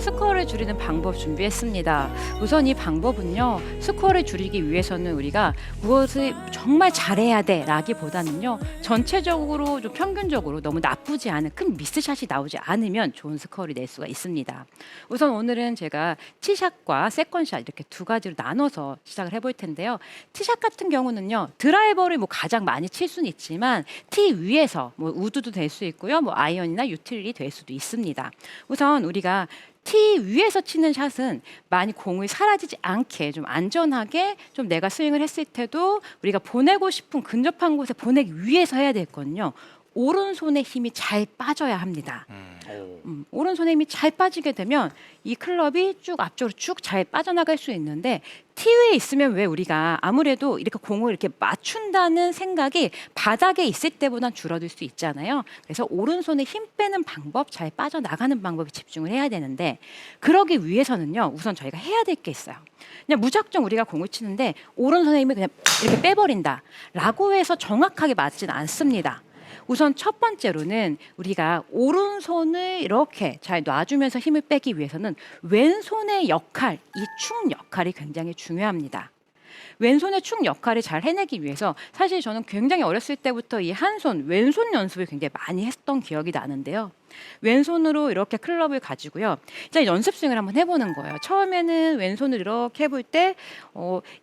스코어를 줄이는 방법 준비했습니다. 우선 이 방법은요, 스코어를 줄이기 위해서는 우리가 무엇을 정말 잘해야 돼 라기보다는요, 전체적으로 좀 평균적으로 너무 나쁘지 않은 큰 미스샷이 나오지 않으면 좋은 스코어를 낼 수가 있습니다. 우선 오늘은 제가 티샷과 세컨샷 이렇게 두 가지로 나눠서 시작을 해볼 텐데요. 티샷 같은 경우는요, 드라이버를 뭐 가장 많이 칠 수는 있지만 티 위에서 뭐 우드도 될 수 있고요, 뭐 아이언이나 유틸이 될 수도 있습니다. 우선 우리가 티 위에서 치는 샷은 많이 공을 사라지지 않게 좀 안전하게 좀 내가 스윙을 했을 때도 우리가 보내고 싶은 근접한 곳에 보내기 위해서 해야 되거든요. 오른손에 힘이 잘 빠져야 합니다. 오른손에 힘이 잘 빠지게 되면 이 클럽이 쭉 앞쪽으로 쭉 잘 빠져나갈 수 있는데, 티 위에 있으면 왜 우리가 아무래도 이렇게 공을 이렇게 맞춘다는 생각이 바닥에 있을 때보단 줄어들 수 있잖아요. 그래서 오른손에 힘 빼는 방법, 잘 빠져나가는 방법에 집중을 해야 되는데, 그러기 위해서는요, 우선 저희가 해야 될 게 있어요. 그냥 무작정 우리가 공을 치는데 오른손에 힘을 그냥 이렇게 빼버린다 라고 해서 정확하게 맞지는 않습니다. 우선 첫 번째로는 우리가 오른손을 이렇게 잘 놔주면서 힘을 빼기 위해서는 왼손의 역할, 이 축 역할이 굉장히 중요합니다. 왼손의 축 역할을 잘 해내기 위해서 사실 저는 굉장히 어렸을 때부터 이 한 손, 왼손 연습을 굉장히 많이 했던 기억이 나는데요. 왼손으로 이렇게 클럽을 가지고요, 이제 연습 스윙을 한번 해보는 거예요. 처음에는 왼손을 이렇게 해볼 때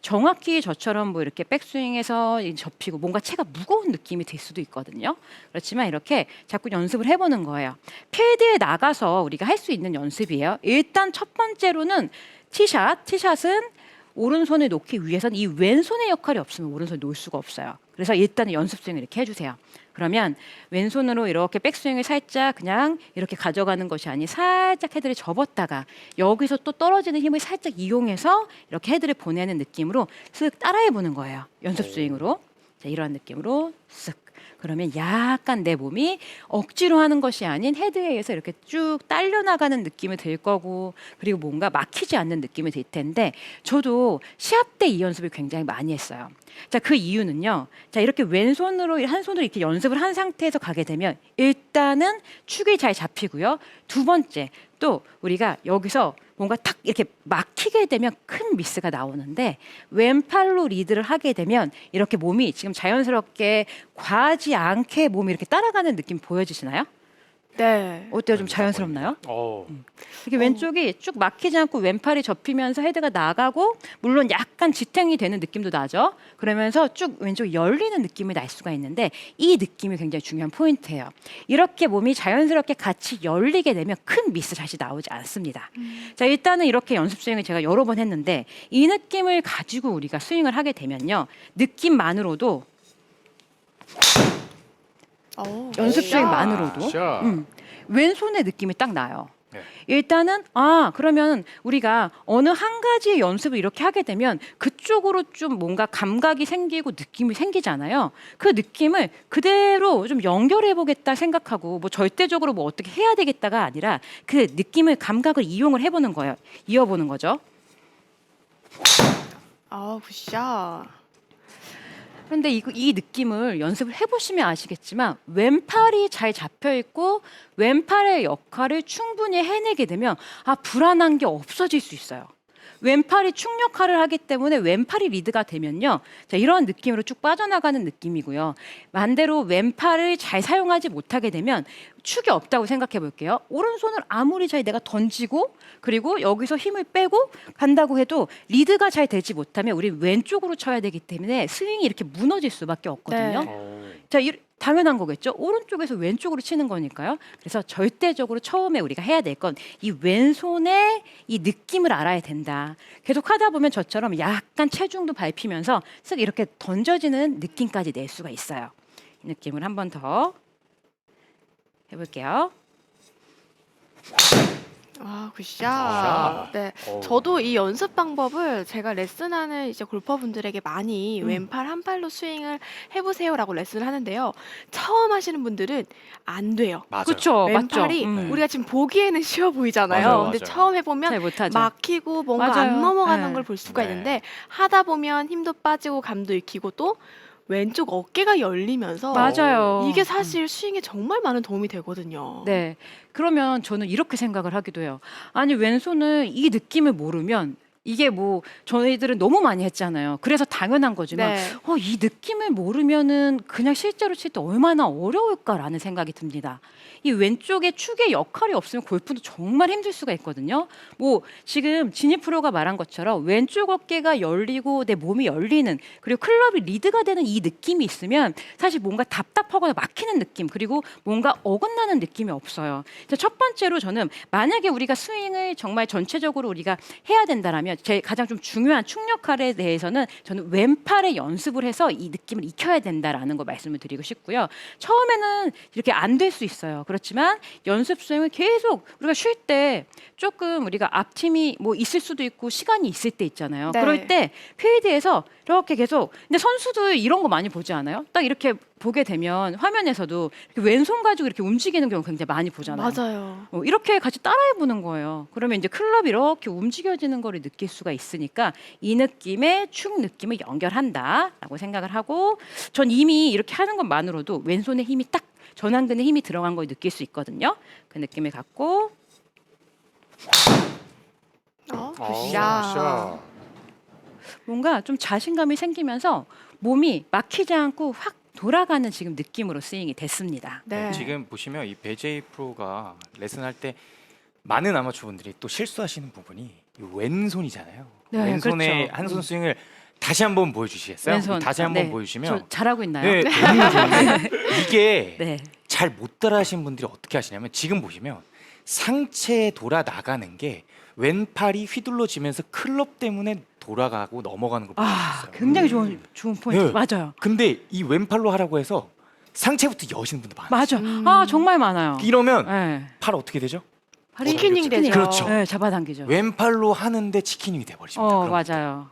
정확히 저처럼 뭐 이렇게 백스윙에서 접히고 뭔가 채가 무거운 느낌이 들 수도 있거든요. 그렇지만 이렇게 자꾸 연습을 해보는 거예요. 필드에 나가서 우리가 할 수 있는 연습이에요. 일단 첫 번째로는 티샷은 오른손을 놓기 위해서는 이 왼손의 역할이 없으면 오른손을 놓을 수가 없어요. 그래서 일단은 연습 스윙을 이렇게 해주세요. 그러면 왼손으로 이렇게 백스윙을 살짝 그냥 이렇게 가져가는 것이 아닌 살짝 헤드를 접었다가 여기서 또 떨어지는 힘을 살짝 이용해서 이렇게 헤드를 보내는 느낌으로 쓱 따라해 보는 거예요. 연습 스윙으로. 자, 이런 느낌으로 쓱. 그러면 약간 내 몸이 억지로 하는 것이 아닌 헤드에 의해서 이렇게 쭉 딸려나가는 느낌이 들 거고, 그리고 뭔가 막히지 않는 느낌이 들 텐데, 저도 시합 때 이 연습을 굉장히 많이 했어요. 자, 그 이유는요. 자, 이렇게 왼손으로 한 손으로 이렇게 연습을 한 상태에서 가게 되면 일단은 축이 잘 잡히고요. 두 번째, 또 우리가 여기서 뭔가 탁 이렇게 막히게 되면 큰 미스가 나오는데, 왼팔로 리드를 하게 되면 이렇게 몸이 지금 자연스럽게 과하지 않게 몸이 이렇게 따라가는 느낌 보여지시나요? 네. 어때요? 좀 자연스럽나요? 이렇게 왼쪽이 쭉 막히지 않고 왼팔이 접히면서 헤드가 나가고, 물론 약간 지탱이 되는 느낌도 나죠. 그러면서 쭉 왼쪽이 열리는 느낌이 날 수가 있는데, 이 느낌이 굉장히 중요한 포인트예요. 이렇게 몸이 자연스럽게 같이 열리게 되면 큰 미스샷이 나오지 않습니다. 자, 일단은 이렇게 연습 스윙을 제가 여러 번 했는데, 이 느낌을 가지고 우리가 스윙을 하게 되면요, 느낌만으로도 연습 스윙만으로도 왼손의 느낌이 딱 나요. 일단은 그러면 우리가 어느 한 가지의 연습을 이렇게 하게 되면 그쪽으로 좀 뭔가 감각이 생기고 느낌이 생기잖아요. 그 느낌을 그대로 좀 연결해 보겠다 생각하고, 뭐 절대적으로 뭐 어떻게 해야 되겠다가 아니라 그 느낌을, 감각을 이용을 해보는 거예요. 이어보는 거죠. 굿샷. 그런데 이 느낌을 연습을 해보시면 아시겠지만, 왼팔이 잘 잡혀있고 왼팔의 역할을 충분히 해내게 되면 불안한 게 없어질 수 있어요. 왼팔이 축 역할을 하기 때문에 왼팔이 리드가 되면요, 자, 이런 느낌으로 쭉 빠져나가는 느낌이고요. 반대로 왼팔을 잘 사용하지 못하게 되면 축이 없다고 생각해 볼게요. 오른손을 아무리 잘 내가 던지고 그리고 여기서 힘을 빼고 간다고 해도 리드가 잘 되지 못하면 우리 왼쪽으로 쳐야 되기 때문에 스윙이 이렇게 무너질 수밖에 없거든요. 자, 당연한 거겠죠. 오른쪽에서 왼쪽으로 치는 거니까요. 그래서 절대적으로 처음에 우리가 해야 될 건 이 왼손의 이 느낌을 알아야 된다. 계속 하다 보면 저처럼 약간 체중도 밟히면서 쓱 이렇게 던져지는 느낌까지 낼 수가 있어요. 이 느낌을 한 번 더 해볼게요. 굿샷. 네. 저도 이 연습 방법을 제가 레슨하는 이제 골퍼분들에게 많이 왼팔 한 팔로 스윙을 해보세요라고 레슨을 하는데요. 처음 하시는 분들은 안 돼요. 그렇죠, 왼팔이 맞죠. 우리가 지금 보기에는 쉬워 보이잖아요. 맞아요, 근데 맞아요. 처음 해보면 잘 못하죠. 막히고 뭔가 맞아요. 안 넘어가는 네. 걸 볼 수가 네. 있는데, 하다 보면 힘도 빠지고 감도 익히고 또 왼쪽 어깨가 열리면서 맞아요. 이게 사실 스윙에 정말 많은 도움이 되거든요. 네. 그러면 저는 이렇게 생각을 하기도 해요. 아니, 왼손은 이 느낌을 모르면 이게 뭐 저희들은 너무 많이 했잖아요. 그래서 당연한 거지만 네. 이 느낌을 모르면은 그냥 실제로 칠 때 얼마나 어려울까라는 생각이 듭니다. 이 왼쪽에 축의 역할이 없으면 골프도 정말 힘들 수가 있거든요. 뭐 지금 지니 프로가 말한 것처럼 왼쪽 어깨가 열리고 내 몸이 열리는, 그리고 클럽이 리드가 되는 이 느낌이 있으면 사실 뭔가 답답하거나 막히는 느낌, 그리고 뭔가 어긋나는 느낌이 없어요. 자, 첫 번째로 저는 만약에 우리가 스윙을 정말 전체적으로 우리가 해야 된다라면 제 가장 좀 중요한 축 역할에 대해서는 저는 왼팔에 연습을 해서 이 느낌을 익혀야 된다라는 거 말씀을 드리고 싶고요. 처음에는 이렇게 안 될 수 있어요. 그렇지만 연습 스윙을 계속 우리가 쉴 때 조금 우리가 앞팀이 뭐 있을 수도 있고 시간이 있을 때 있잖아요. 네. 그럴 때 필드에서 이렇게 계속, 근데 선수들 이런 거 많이 보지 않아요? 딱 이렇게 보게 되면 화면에서도 이렇게 왼손 가지고 이렇게 움직이는 경우 굉장히 많이 보잖아요. 맞아요. 이렇게 같이 따라해 보는 거예요. 그러면 이제 클럽이 이렇게 움직여지는 거를 느낄 수가 있으니까 이 느낌에 축 느낌을 연결한다라고 생각을 하고, 전 이미 이렇게 하는 것만으로도 왼손에 힘이 딱, 전완근에 힘이 들어간 걸 느낄 수 있거든요. 그 느낌을 갖고 굿샷. 뭔가 좀 자신감이 생기면서 몸이 막히지 않고 확 돌아가는 지금 느낌으로 스윙이 됐습니다. 네. 지금 보시면 이 배제이 프로가 레슨할 때 많은 아마추어분들이 또 실수하시는 부분이 이 왼손이잖아요. 네, 왼손의 그렇죠. 한 손 스윙을 다시 한번 보여주시겠어요? 왼손. 다시 한번 네. 보여주시면 저 잘하고 있나요? 네, 너무 좋은데 이게 네. 잘 못 따라하시는 분들이 어떻게 하시냐면 지금 보시면 상체에 돌아 나가는 게 왼팔이 휘둘러지면서 클럽 때문에 돌아가고 넘어가는 걸 볼 수 있어요. 굉장히 좋은 포인트. 네. 맞아요. 근데 이 왼팔로 하라고 해서 상체부터 여시는 분들 많아요. 맞아. 정말 많아요. 이러면 네. 팔 어떻게 되죠? 팔이 치킨닝 되죠. 그렇죠. 네, 잡아당기죠. 왼팔로 하는데 치킨이 돼버리십니다. 그런 분들. 맞아요.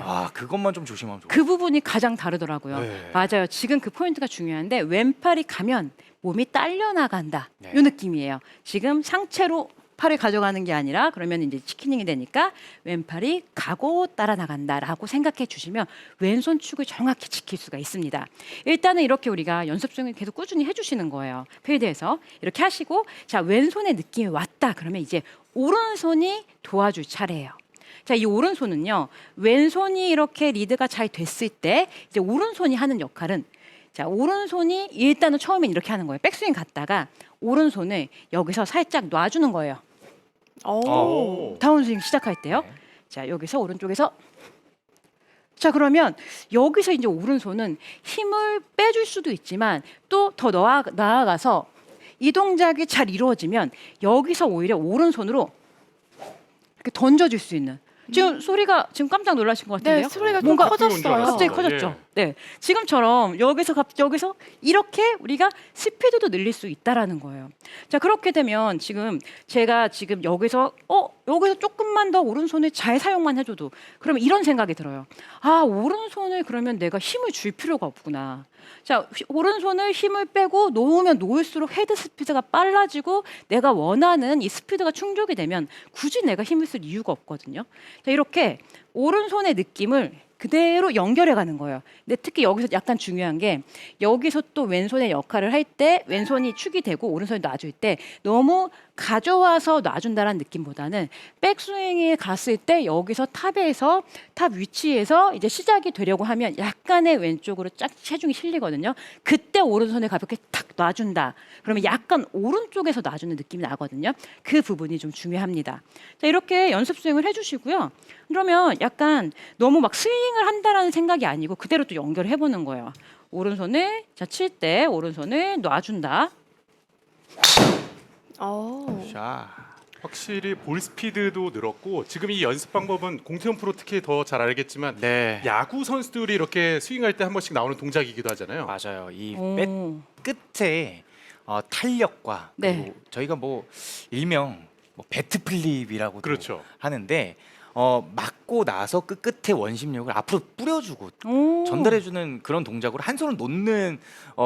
아, 그것만 좀 조심하면 좋아요. 그 부분이 가장 다르더라고요. 네. 맞아요. 지금 그 포인트가 중요한데 왼팔이 가면 몸이 딸려 나간다. 네. 이 느낌이에요. 지금 상체로 팔을 가져가는 게 아니라 그러면 이제 치킨닝이 되니까 왼팔이 가고 따라 나간다라고 생각해 주시면 왼손 축을 정확히 지킬 수가 있습니다. 일단은 이렇게 우리가 연습 스윙을 계속 꾸준히 해주시는 거예요. 필드에서 이렇게 하시고, 자, 왼손의 느낌이 왔다. 그러면 이제 오른손이 도와줄 차례예요. 자, 이 오른손은요, 왼손이 이렇게 리드가 잘 됐을 때 이제 오른손이 하는 역할은, 자, 오른손이 일단은 처음엔 이렇게 하는 거예요. 백스윙 갔다가 오른손을 여기서 살짝 놔주는 거예요. 오. 다운스윙 시작할 때요. 네. 자, 여기서 오른쪽에서, 자, 그러면 여기서 이제 오른손은 힘을 빼줄 수도 있지만 또 더 나아가서 이 동작이 잘 이루어지면 여기서 오히려 오른손으로 이렇게 던져줄 수 있는, 지금 소리가 지금 깜짝 놀라신 것 같은데요? 네, 소리가 좀 뭔가 커졌어요. 갑자기 커졌죠. 네, 지금처럼 여기서 이렇게 우리가 스피드도 늘릴 수 있다라는 거예요. 자, 그렇게 되면 지금 제가 지금 여기서 조금만 더 오른손을 잘 사용만 해줘도, 그러면 이런 생각이 들어요. 아, 오른손을 그러면 내가 힘을 줄 필요가 없구나. 자, 오른손을 힘을 빼고 놓으면 놓을수록 헤드 스피드가 빨라지고 내가 원하는 이 스피드가 충족이 되면 굳이 내가 힘을 쓸 이유가 없거든요. 자, 이렇게 오른손의 느낌을 그대로 연결해 가는 거예요. 근데 특히 여기서 약간 중요한 게, 여기서 또 왼손의 역할을 할 때 왼손이 축이 되고 오른손이 놔줄 때 너무 가져와서 놔준다는 느낌보다는 백스윙에 갔을 때 여기서 탑에서 탑 위치에서 이제 시작이 되려고 하면 약간의 왼쪽으로 쫙 체중이 실리거든요. 그때 오른손에 가볍게 탁 놔준다. 그러면 약간 오른쪽에서 놔주는 느낌이 나거든요. 그 부분이 좀 중요합니다. 자, 이렇게 연습 스윙을 해주시고요. 그러면 약간 너무 막 스윙을 한다라는 생각이 아니고 그대로 또 연결해 보는 거예요. 오른손을, 자, 칠 때 오른손을 놔준다. 자, 확실히 볼 스피드도 늘었고, 지금 이 연습 방법은 공태현 프로 특히 더 잘 알겠지만 네, 야구 선수들이 이렇게 스윙할 때 한 번씩 나오는 동작이기도 하잖아요. 맞아요. 이 오. 끝에 탄력과, 네. 그리고 저희가 뭐 일명 뭐 배트 플립이라고 그렇죠. 하는데, 맞고 나서 끝에 원심력을 앞으로 뿌려주고 오. 전달해주는 그런 동작으로 한 손을 놓는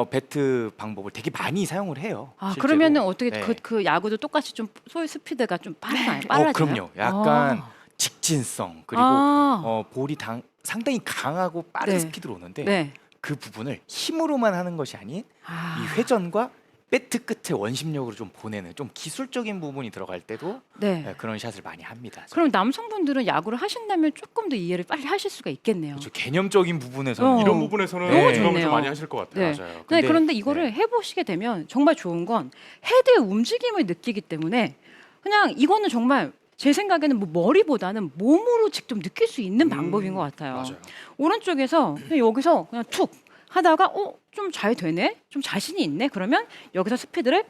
배트 방법을 되게 많이 사용을 해요. 아, 실제로. 그러면은 어떻게 네. 그 야구도 똑같이 좀 소위 스피드가 좀 빨라져요? 그럼요. 약간 아. 직진성, 그리고 아. 볼이 상당히 강하고 빠른 네. 스피드로 오는데 네. 그 부분을 힘으로만 하는 것이 아닌 아, 이 회전과 배트 끝에 원심력으로 좀 보내는 좀 기술적인 부분이 들어갈 때도 네. 그런 샷을 많이 합니다. 그럼 남성분들은 야구를 하신다면 조금 더 이해를 빨리 하실 수가 있겠네요. 그렇죠. 개념적인 부분에서는 어. 이런 부분에서는 너무 공감을 좋네요. 좀 많이 하실 것 같아요. 네. 맞아요. 네, 근데- 그런데 이거를 네. 해보시게 되면 정말 좋은 건 헤드의 움직임을 느끼기 때문에 그냥 이거는 정말 제 생각에는 뭐 머리보다는 몸으로 직접 느낄 수 있는 방법인 것 같아요. 맞아요. 오른쪽에서 그냥 여기서 그냥 툭 하다가 좀 잘 되네, 좀 자신이 있네. 그러면 여기서 스피드를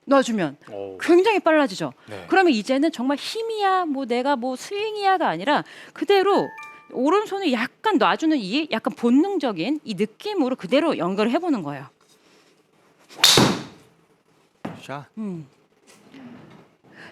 놔주면 오. 굉장히 빨라지죠. 네. 그러면 이제는 정말 힘이야, 뭐 내가 뭐 스윙이야가 아니라 그대로 오른손을 약간 놔주는 이 약간 본능적인 이 느낌으로 그대로 연결을 해보는 거예요. 샷.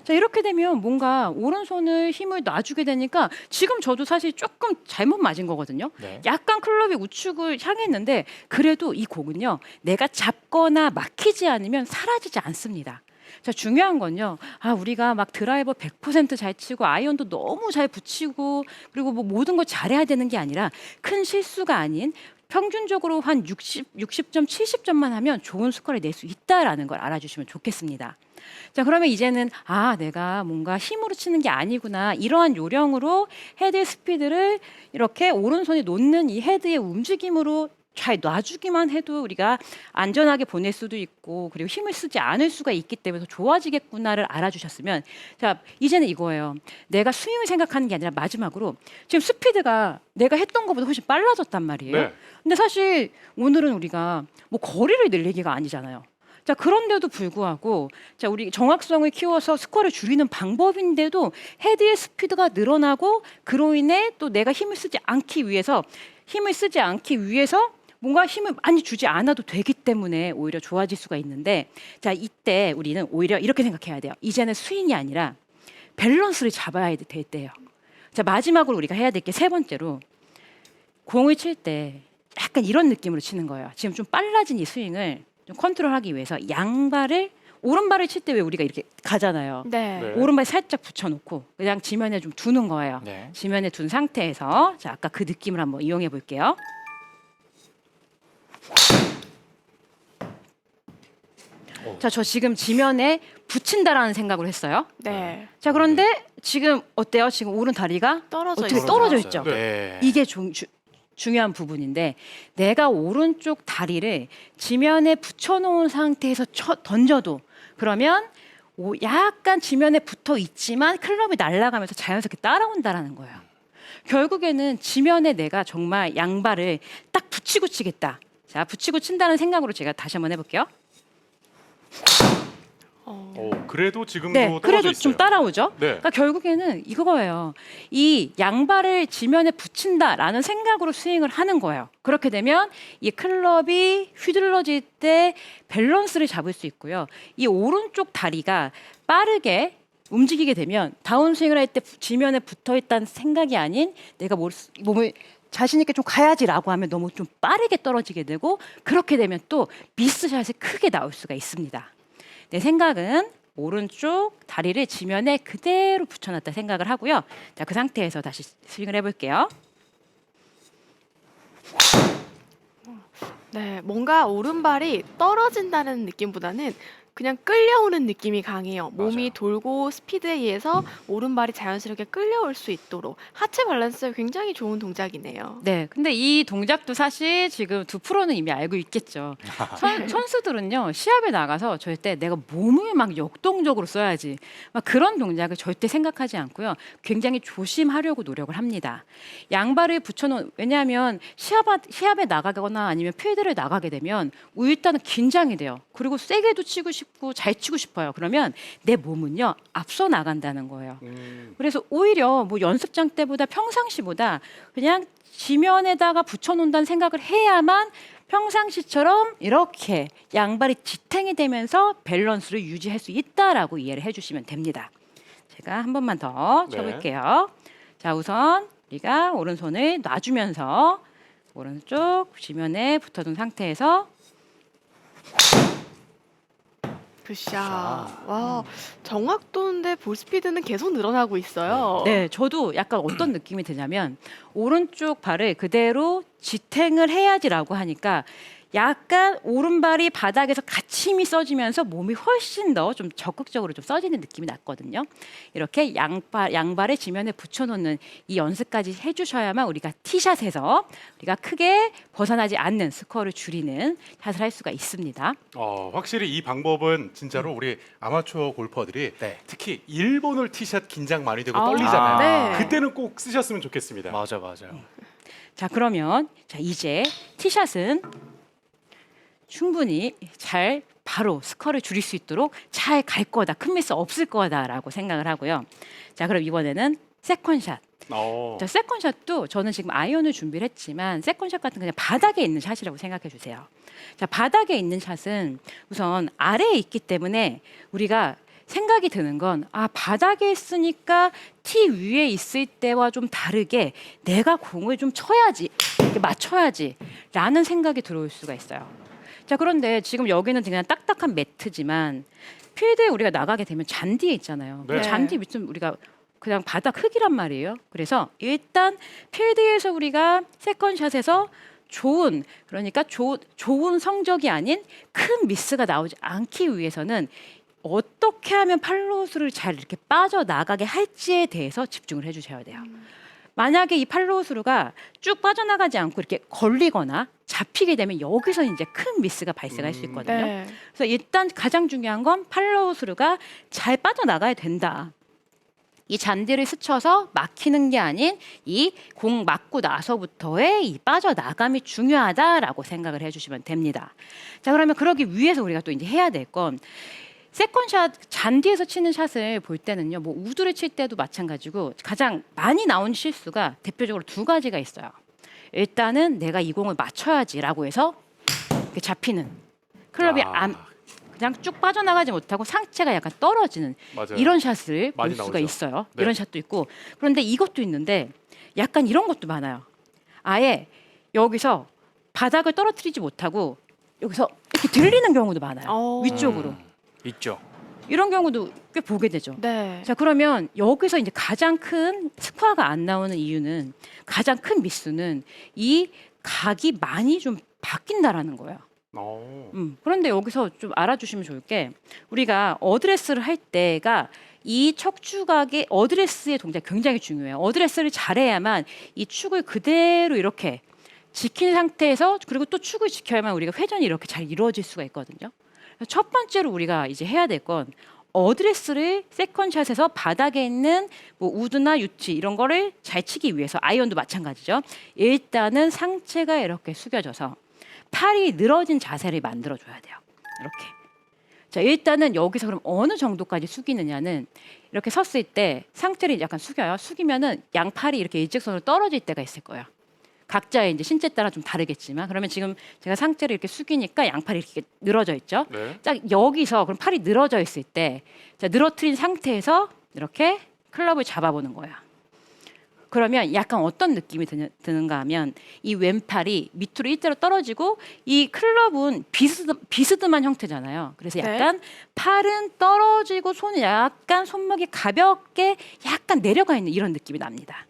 자, 이렇게 되면 뭔가 오른손을 힘을 놔주게 되니까 지금 저도 사실 조금 잘못 맞은 거거든요. 네. 약간 클럽이 우측을 향했는데 그래도 이 공은요, 내가 잡거나 막히지 않으면 사라지지 않습니다. 자, 중요한 건요, 우리가 막 드라이버 100% 잘 치고 아이언도 너무 잘 붙이고 그리고 뭐 모든 걸 잘해야 되는 게 아니라 큰 실수가 아닌 평균적으로 한 60점, 70점만 하면 좋은 스코어를 낼 수 있다라는 걸 알아주시면 좋겠습니다. 자, 그러면 이제는 내가 뭔가 힘으로 치는 게 아니구나, 이러한 요령으로 헤드 스피드를 이렇게 오른손이 놓는 이 헤드의 움직임으로 잘 놔주기만 해도 우리가 안전하게 보낼 수도 있고 그리고 힘을 쓰지 않을 수가 있기 때문에 더 좋아지겠구나를 알아주셨으면, 자, 이제는 이거예요. 내가 스윙을 생각하는 게 아니라 마지막으로 지금 스피드가 내가 했던 것보다 훨씬 빨라졌단 말이에요. 네. 근데 사실 오늘은 우리가 뭐 거리를 늘리기가 아니잖아요. 자, 그런데도 불구하고 자, 우리 정확성을 키워서 스코어를 줄이는 방법인데도 헤드의 스피드가 늘어나고 그로 인해 또 내가 힘을 쓰지 않기 위해서 뭔가 힘을 많이 주지 않아도 되기 때문에 오히려 좋아질 수가 있는데, 자, 이때 우리는 오히려 이렇게 생각해야 돼요. 이제는 스윙이 아니라 밸런스를 잡아야 될 때예요. 자, 마지막으로 우리가 해야 될 게 세 번째로, 공을 칠 때 약간 이런 느낌으로 치는 거예요. 지금 좀 빨라진 이 스윙을 좀 컨트롤하기 위해서 오른발을 칠 때 왜 우리가 이렇게 가잖아요. 네. 네. 오른발 살짝 붙여놓고 그냥 지면에 좀 두는 거예요. 네. 지면에 둔 상태에서, 자, 아까 그 느낌을 한번 이용해 볼게요. 자, 저 지금 지면에 붙인다라는 생각으로 했어요. 네. 자, 그런데 지금 어때요? 지금 오른 다리가 떨어져 어떻게 있어요. 떨어져 있죠? 네. 이게 중요한 부분인데, 내가 오른쪽 다리를 지면에 붙여놓은 상태에서 던져도 그러면 약간 지면에 붙어 있지만 클럽이 날아가면서 자연스럽게 따라온다라는 거예요. 결국에는 지면에 내가 정말 양발을 딱 붙이고 치겠다. 자, 붙이고 친다는 생각으로 제가 다시 한번 해볼게요. 그래도 지금도 네, 떨어져 그래도 있어요. 좀 따라오죠. 네. 그러니까 결국에는 이거예요. 이 양발을 지면에 붙인다라는 생각으로 스윙을 하는 거예요. 그렇게 되면 이 클럽이 휘둘러질 때 밸런스를 잡을 수 있고요. 이 오른쪽 다리가 빠르게 움직이게 되면 다운스윙을 할 때 지면에 붙어 있다는 생각이 아닌 내가 몸을 자신 있게 좀 가야지라고 하면 너무 좀 빠르게 떨어지게 되고, 그렇게 되면 또 미스샷이 크게 나올 수가 있습니다. 내 생각은 오른쪽 다리를 지면에 그대로 붙여놨다 생각을 하고요. 자, 그 상태에서 다시 스윙을 해볼게요. 네, 뭔가 오른발이 떨어진다는 느낌보다는 그냥 끌려오는 느낌이 강해요. 몸이 맞아요. 돌고 스피드에 의해서 오른발이 자연스럽게 끌려올 수 있도록 하체 밸런스에 굉장히 좋은 동작이네요. 네, 근데 이 동작도 사실 지금 두 프로는 이미 알고 있겠죠. 선수들은요, 시합에 나가서 절대 내가 몸을 막 역동적으로 써야지 막 그런 동작을 절대 생각하지 않고요. 굉장히 조심하려고 노력을 합니다. 양발을 붙여놓은, 왜냐하면 시합에 나가거나 아니면 필드를 나가게 되면 일단은 긴장이 돼요. 그리고 세게도 치고 싶고 잘 치고 싶어요. 그러면 내 몸은요, 앞서 나간다는 거예요. 그래서 오히려 뭐 연습장 때보다 평상시보다 그냥 지면에다가 붙여놓는다는 생각을 해야만 평상시처럼 이렇게 양발이 지탱이 되면서 밸런스를 유지할 수 있다라고 이해를 해주시면 됩니다. 제가 한 번만 더 네. 쳐볼게요. 자, 우선 우리가 오른손을 놔주면서 오른쪽 지면에 붙어둔 상태에서 굿샷. 굿샷. 와, 정확도인데 볼 스피드는 계속 늘어나고 있어요. 네, 저도 약간 어떤 느낌이 드냐면 오른쪽 발을 그대로 지탱을 해야지라고 하니까 약간 오른발이 바닥에서 같이 힘이 써지면서 몸이 훨씬 더 좀 적극적으로 좀 써지는 느낌이 났거든요. 이렇게 양발의 지면에 붙여놓는 이 연습까지 해주셔야만 우리가 티샷에서 우리가 크게 벗어나지 않는 스코어를 줄이는 샷을 할 수가 있습니다. 확실히 이 방법은 진짜로 우리 아마추어 골퍼들이 네. 특히 일본홀 티샷 긴장 많이 되고 아, 떨리잖아요. 네. 그때는 꼭 쓰셨으면 좋겠습니다. 맞아요. 자, 그러면 자 이제 티샷은 충분히 잘 바로 스코어를 줄일 수 있도록 잘 갈 거다, 큰 미스 없을 거다라고 생각을 하고요. 자, 그럼 이번에는 세컨샷. 자, 세컨샷도 저는 지금 아이언을 준비를 했지만 세컨샷 같은 그냥 바닥에 있는 샷이라고 생각해 주세요. 자, 바닥에 있는 샷은 우선 아래에 있기 때문에 우리가 생각이 드는 건 바닥에 있으니까 티 위에 있을 때와 좀 다르게 내가 공을 좀 쳐야지, 이렇게 맞춰야지 라는 생각이 들어올 수가 있어요. 자, 그런데 지금 여기는 그냥 딱딱한 매트지만 필드에 우리가 나가게 되면 잔디에 있잖아요. 네. 잔디 밑은 우리가 그냥 바닥 흙이란 말이에요. 그래서 일단 필드에서 우리가 세컨샷에서 그러니까 좋은 성적이 아닌 큰 미스가 나오지 않기 위해서는 어떻게 하면 팔로우스를 잘 이렇게 빠져나가게 할지에 대해서 집중을 해주셔야 돼요. 만약에 이 팔로우스루가 쭉 빠져나가지 않고 이렇게 걸리거나 잡히게 되면 여기서 이제 큰 미스가 발생할 수 있거든요. 네. 그래서 일단 가장 중요한 건 팔로우스루가 잘 빠져나가야 된다. 이 잔디를 스쳐서 막히는 게 아닌 이 공 맞고 나서부터의 이 빠져나감이 중요하다라고 생각을 해주시면 됩니다. 자, 그러면 그러기 위해서 우리가 또 이제 해야 될 건 세컨샷 잔디에서 치는 샷을 볼 때는요, 뭐 우드를 칠 때도 마찬가지고 가장 많이 나온 실수가 대표적으로 두 가지가 있어요. 일단은 내가 이 공을 맞춰야지라고 해서 이렇게 잡히는 클럽이 그냥 쭉 빠져나가지 못하고 상체가 약간 떨어지는 맞아요. 이런 샷을 볼 많이 수가 나오죠. 있어요. 네. 이런 샷도 있고 그런데 이것도 있는데 약간 이런 것도 많아요. 아예 여기서 바닥을 떨어뜨리지 못하고 여기서 이렇게 들리는 경우도 많아요. 위쪽으로. 있죠. 이런 경우도 꽤 보게 되죠. 네. 자, 그러면 여기서 이제 가장 큰 스코어가 안 나오는 이유는 가장 큰 미스는 이 각이 많이 좀 바뀐다라는 거예요. 그런데 여기서 좀 알아주시면 좋을 게 우리가 어드레스를 할 때가 이 척추각의 어드레스의 동작이 굉장히 중요해요. 어드레스를 잘해야만 이 축을 그대로 이렇게 지킨 상태에서 그리고 또 축을 지켜야만 우리가 회전이 이렇게 잘 이루어질 수가 있거든요. 첫 번째로 우리가 이제 해야 될 건 어드레스를 세컨샷에서 바닥에 있는 뭐 우드나 유티 이런 거를 잘 치기 위해서 아이언도 마찬가지죠. 일단은 상체가 이렇게 숙여져서 팔이 늘어진 자세를 만들어줘야 돼요. 이렇게. 자, 일단은 여기서 그럼 어느 정도까지 숙이느냐는 이렇게 섰을 때 상체를 약간 숙여요. 숙이면은 양팔이 이렇게 일직선으로 떨어질 때가 있을 거예요. 각자의 이제 신체 따라 좀 다르겠지만 그러면 지금 제가 상체를 이렇게 숙이니까 양팔이 이렇게 늘어져 있죠. 네. 딱 여기서 그럼 팔이 늘어져 있을 때 자, 늘어뜨린 상태에서 이렇게 클럽을 잡아보는 거야. 그러면 약간 어떤 느낌이 드는가 하면 이 왼팔이 밑으로 일자로 떨어지고 이 클럽은 비스듬한 형태잖아요. 그래서 약간 팔은 떨어지고 손은 약간 손목이 가볍게 약간 내려가 있는 이런 느낌이 납니다.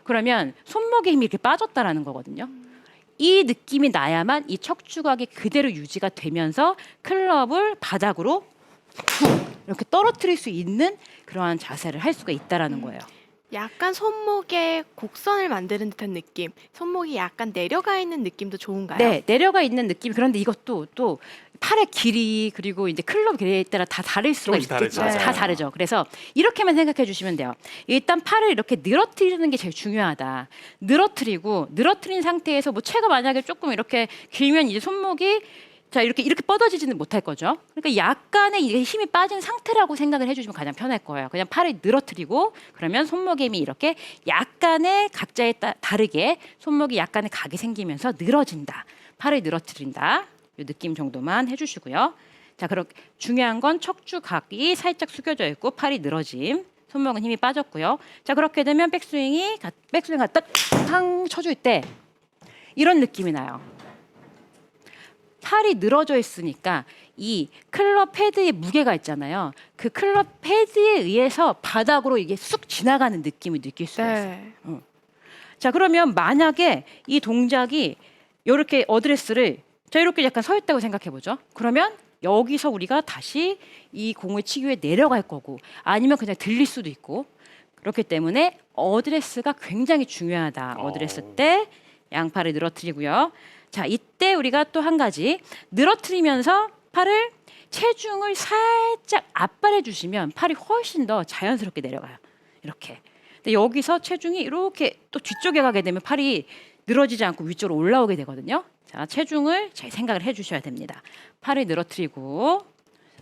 그러면 손목에 힘이 이렇게 빠졌다라는 거거든요. 이 느낌이 나야만 이 척추각이 그대로 유지가 되면서 클럽을 바닥으로 이렇게 떨어뜨릴 수 있는 그러한 자세를 할 수가 있다라는 거예요. 약간 손목에 곡선을 만드는 듯한 느낌. 손목이 약간 내려가 있는 느낌도 좋은가요? 네, 내려가 있는 느낌. 그런데 이것도 또 팔의 길이 그리고 이제 클럽 길이에 따라 다 다를 수가 조금씩 있겠죠. 다르죠. 다 다르죠. 그래서 이렇게만 생각해 주시면 돼요. 일단 팔을 이렇게 늘어뜨리는 게 제일 중요하다. 늘어뜨린 상태에서 뭐 채가 만약에 조금 이렇게 길면 이제 손목이 자 이렇게 뻗어지지는 못할 거죠. 그러니까 약간의 이게 힘이 빠진 상태라고 생각을 해주시면 가장 편할 거예요. 그냥 팔을 늘어뜨리고 그러면 손목의 힘이 이렇게 약간의 각자에 다르게 손목이 약간의 각이 생기면서 늘어진다. 팔을 늘어뜨린다. 이 느낌 정도만 해주시고요. 자, 그럼 중요한 건 척추각이 살짝 숙여져 있고 팔이 늘어짐. 손목은 힘이 빠졌고요. 자, 그렇게 되면 백스윙 갖다 탕 쳐줄 때 이런 느낌이 나요. 팔이 늘어져 있으니까 이 클럽 헤드의 무게가 있잖아요. 그 클럽 헤드에 의해서 바닥으로 이게 쑥 지나가는 느낌을 느낄 수가 있어요. 네. 자, 그러면 만약에 이 동작이 이렇게 어드레스를 자 이렇게 약간 서 있다고 생각해 보죠. 그러면 여기서 우리가 다시 이 공을 치기 위해 내려갈 거고 아니면 그냥 들릴 수도 있고 그렇기 때문에 어드레스가 굉장히 중요하다. 어드레스 때 양팔을 늘어뜨리고요. 자, 이때 우리가 또 한 가지 늘어뜨리면서 팔을 체중을 살짝 압발해 주시면 팔이 훨씬 더 자연스럽게 내려가요. 이렇게. 근데 여기서 체중이 이렇게 또 뒤쪽에 가게 되면 팔이 늘어지지 않고 위쪽으로 올라오게 되거든요. 자, 체중을 잘 생각을 해 주셔야 됩니다. 팔을 늘어뜨리고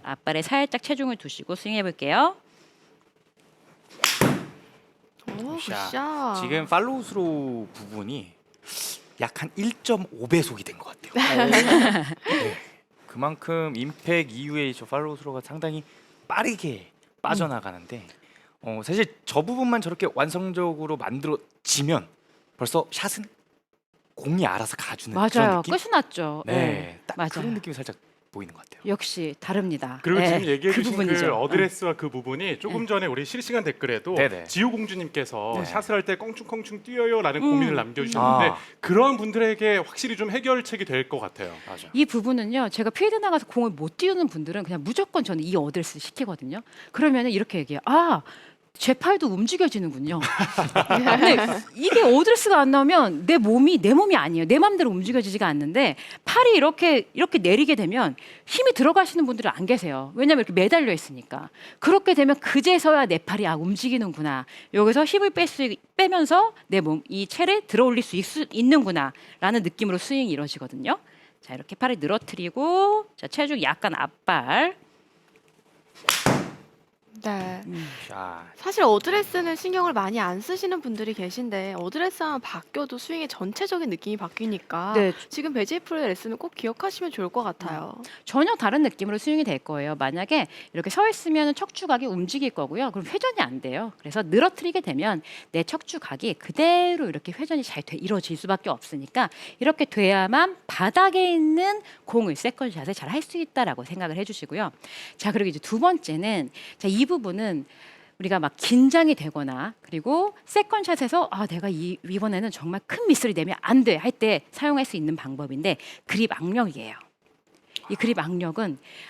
앞발에 살짝 체중을 두시고 스윙해 볼게요. 오, 굿샷. 굿샷. 지금 팔로우 스로우 부분이 약 한 1.5배속이 된 것 같아요. 네. 그만큼 임팩 이후에 저 팔로우 스로우가 상당히 빠르게 빠져나가는데 사실 저 부분만 저렇게 완성적으로 만들어지면 벌써 샷은 공이 알아서 가주는 그런 맞아요. 느낌? 끝이 났죠. 네, 딱 맞아요. 그런 느낌이 살짝 보이는 것 같아요. 역시 다릅니다. 그리고 네, 지금 얘기해 그 주신 부분이죠. 그 어드레스와 그 부분이 조금 전에 우리 실시간 댓글에도 네네. 지우공주님께서 네. 샷을 할 때 껑충껑충 뛰어요라는 고민을 남겨주셨는데 아. 그러한 분들에게 확실히 좀 해결책이 될 것 같아요. 맞아. 이 부분은요. 제가 필드 나가서 공을 못 띄우는 분들은 그냥 무조건 저는 이 어드레스 시키거든요. 그러면은 이렇게 얘기해요. 아, 제 팔도 움직여지는군요. 근데 이게 어드레스가 안 나오면 내 몸이 아니에요. 내 마음대로 움직여지지가 않는데 팔이 이렇게 내리게 되면 힘이 들어가시는 분들은 안 계세요. 왜냐하면 이렇게 매달려 있으니까. 그렇게 되면 그제서야 내 팔이 움직이는구나. 여기서 힘을 빼면서 내 몸, 이 채를 들어올릴 수 있는구나라는 느낌으로 스윙이 이루어지거든요. 자, 이렇게 팔을 늘어뜨리고 자, 체중 약간 앞발. 네. 자, 사실 어드레스는 신경을 많이 안 쓰시는 분들이 계신데 어드레스 하면 바뀌어도 스윙의 전체적인 느낌이 바뀌니까 네, 지금 배지 프로의 레슨은 꼭 기억하시면 좋을 것 같아요. 전혀 다른 느낌으로 스윙이 될 거예요. 만약에 이렇게 서 있으면 척추각이 움직일 거고요. 그럼 회전이 안 돼요. 그래서 늘어뜨리게 되면 내 척추각이 그대로 이렇게 회전이 잘 이루어질 수밖에 없으니까 이렇게 돼야만 바닥에 있는 공을 세컨샷을 잘 할 수 있다라고 생각을 해주시고요. 자, 그리고 이제 두 번째는 자, 이 부분은 우리가 막 긴장이 되거나 그리고 세컨샷에서 내가 이번에는 정말 큰 미스를 내면 안 돼 할 때 사용할 수 있는 방법인데 그립 악력이에요. 이 그립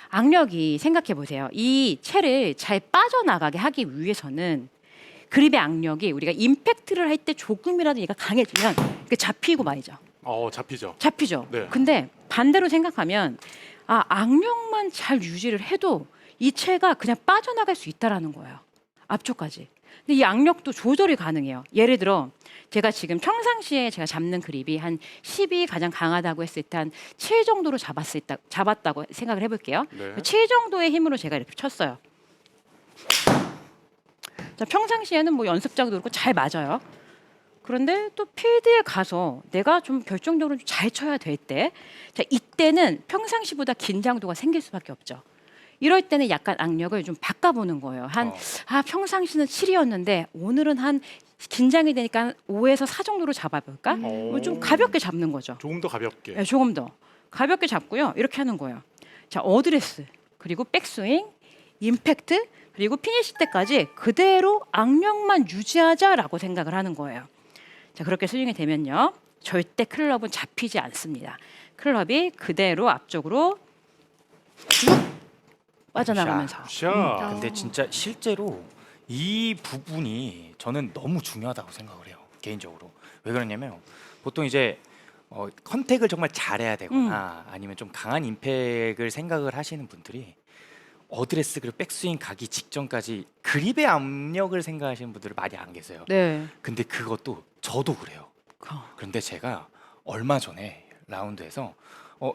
악력이 생각해 보세요. 이 채를 잘 빠져나가게 하기 위해서는 그립의 악력이 우리가 임팩트를 할 때 조금이라도 얘가 강해지면 잡히고 말이죠. 잡히죠. 잡히죠. 네. 근데 반대로 생각하면 악력만 잘 유지를 해도 이 채가 그냥 빠져나갈 수 있다라는 거예요. 앞쪽까지. 근데 이 악력도 조절이 가능해요. 예를 들어 제가 지금 평상시에 제가 잡는 그립이 한 10이 가장 강하다고 했을 때 한 7 정도로 잡았다고 생각을 해볼게요. 네. 7 정도의 힘으로 제가 이렇게 쳤어요. 자, 평상시에는 뭐 연습장도 그렇고 잘 맞아요. 그런데 또 필드에 가서 내가 좀 결정적으로 좀 잘 쳐야 될 때, 자, 이때는 평상시보다 긴장도가 생길 수밖에 없죠. 이럴 때는 약간 악력을 좀 바꿔보는 거예요. 평상시는 7이었는데 오늘은 한 긴장이 되니까 5에서 4 정도로 잡아볼까? 좀 가볍게 잡는 거죠. 조금 더 가볍게. 네, 조금 더 가볍게 잡고요. 이렇게 하는 거예요. 자, 어드레스 그리고 백스윙, 임팩트 그리고 피니시 때까지 그대로 악력만 유지하자라고 생각을 하는 거예요. 자, 그렇게 스윙이 되면요. 절대 클럽은 잡히지 않습니다. 클럽이 그대로 앞쪽으로 쭉 빠져나가면서. 샷. 근데 진짜 실제로 이 부분이 저는 너무 중요하다고 생각을 해요. 개인적으로. 왜 그러냐면 보통 이제 컨택을 정말 잘해야 되거나 아니면 좀 강한 임팩을 생각을 하시는 분들이 어드레스 그리고 백스윙 가기 직전까지 그립의 압력을 생각하시는 분들이 많이 안 계세요. 네. 근데 그것도 저도 그래요. 그런데 제가 얼마 전에 라운드에서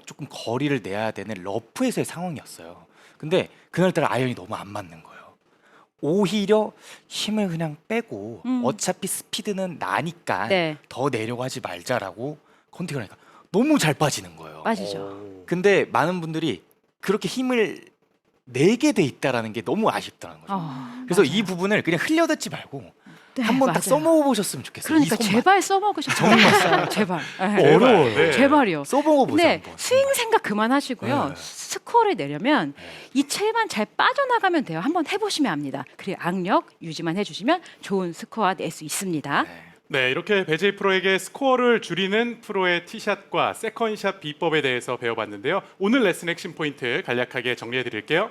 조금 거리를 내야 되는 러프에서의 상황이었어요. 근데 그날따라 아이언이 너무 안 맞는 거예요. 오히려 힘을 그냥 빼고 어차피 스피드는 나니까 네. 더 내려고 하지 말자라고 컨택을 하니까 너무 잘 빠지는 거예요. 빠지죠. 근데 많은 분들이 그렇게 힘을 내게 돼 있다라는 게 너무 아쉽다는 거죠. 그래서 맞아요. 이 부분을 그냥 흘려듣지 말고 한번 맞아요. 딱 써먹어보셨으면 좋겠어요. 그러니까 이 손만. 제발 써먹으셨으면 좋겠어요. 제발. 네. 어려워요. 네. 제발이요. 써먹어보세요. 네, 한번. 스윙 생각 그만하시고요. 네. 스코어를 내려면 네. 이 채만 잘 빠져나가면 돼요. 한번 해보시면 압니다. 그리고 악력 유지만 해주시면 좋은 스코어 낼 수 있습니다. 네. 네, 이렇게 배제이 프로에게 스코어를 줄이는 프로의 티샷과 세컨샷 비법에 대해서 배워봤는데요. 오늘 레슨 핵심 포인트 간략하게 정리해 드릴게요.